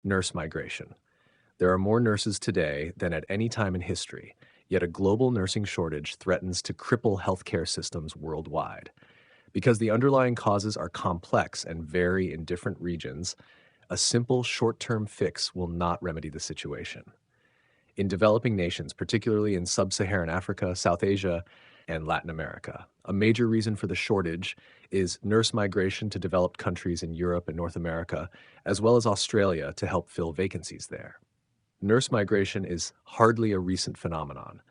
Nurse migration. There are more nurses today than at any time in history, yet a global nursing shortage threatens to cripple healthcare systems worldwide. Because the underlying causes are complex and vary in different regions, a simple short term fix will not remedy the situation. In developing nations, particularly in sub Saharan Africa, South Asia, and Latin America, a major reason for the shortage is nurse migration to developed countries in Europe and North America, as well as Australia to help fill vacancies there. Nurse migration is hardly a recent phenomenon.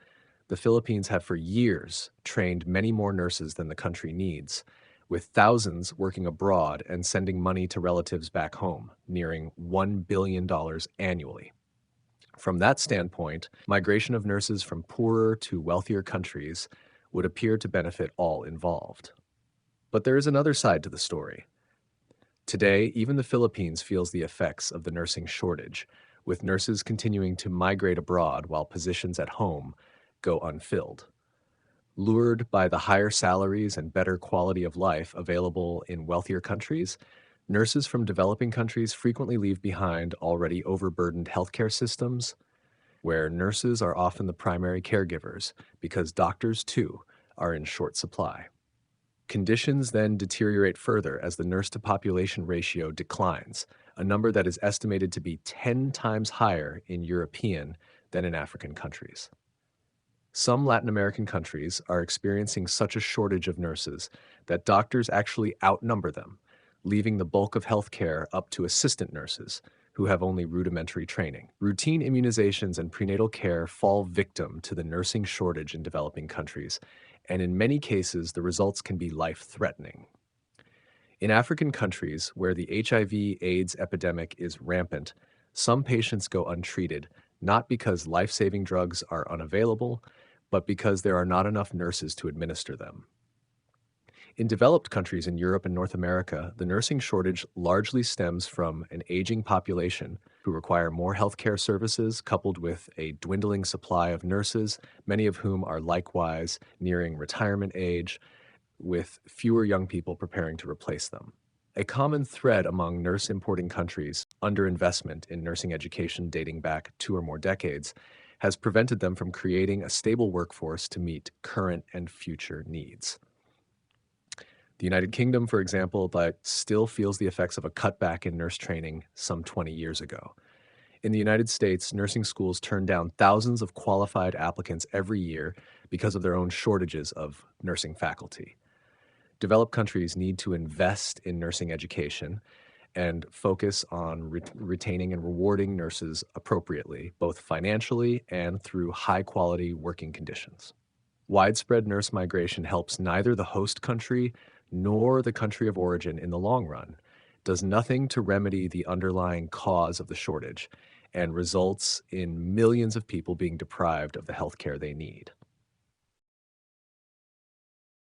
The Philippines have for years trained many more nurses than the country needs, with thousands working abroad and sending money to relatives back home, nearing $1 billion annually. From that standpoint, migration of nurses from poorer to wealthier countries would appear to benefit all involved. But there is another side to the story. Today, even the Philippines feels the effects of the nursing shortage, with nurses continuing to migrate abroad while positions at home go unfilled. Lured by the higher salaries and better quality of life available in wealthier countries, nurses from developing countries frequently leave behind already overburdened healthcare systems, where nurses are often the primary caregivers because doctors, too, are in short supply. Conditions then deteriorate further as the nurse-to-population ratio declines, a number that is estimated to be 10 times higher in European than in African countries. Some Latin American countries are experiencing such a shortage of nurses that doctors actually outnumber them, leaving the bulk of healthcare up to assistant nurses, who have only rudimentary training. Routine immunizations and prenatal care fall victim to the nursing shortage in developing countries, and in many cases, the results can be life-threatening. In African countries where the HIV/AIDS epidemic is rampant, some patients go untreated, not because life-saving drugs are unavailable, but because there are not enough nurses to administer them. In developed countries in Europe and North America, the nursing shortage largely stems from an aging population who require more healthcare services, coupled with a dwindling supply of nurses, many of whom are likewise nearing retirement age, with fewer young people preparing to replace them. A common thread among nurse importing countries, underinvestment in nursing education dating back 2 or more decades, has prevented them from creating a stable workforce to meet current and future needs. The United Kingdom, for example, but still feels the effects of a cutback in nurse training some 20 years ago. In the United States, nursing schools turn down thousands of qualified applicants every year because of their own shortages of nursing faculty. Developed countries need to invest in nursing education and focus on retaining and rewarding nurses appropriately, both financially and through high-quality working conditions. Widespread nurse migration helps neither the host country nor the country of origin in the long run, does nothing to remedy the underlying cause of the shortage, and results in millions of people being deprived of the health care they need.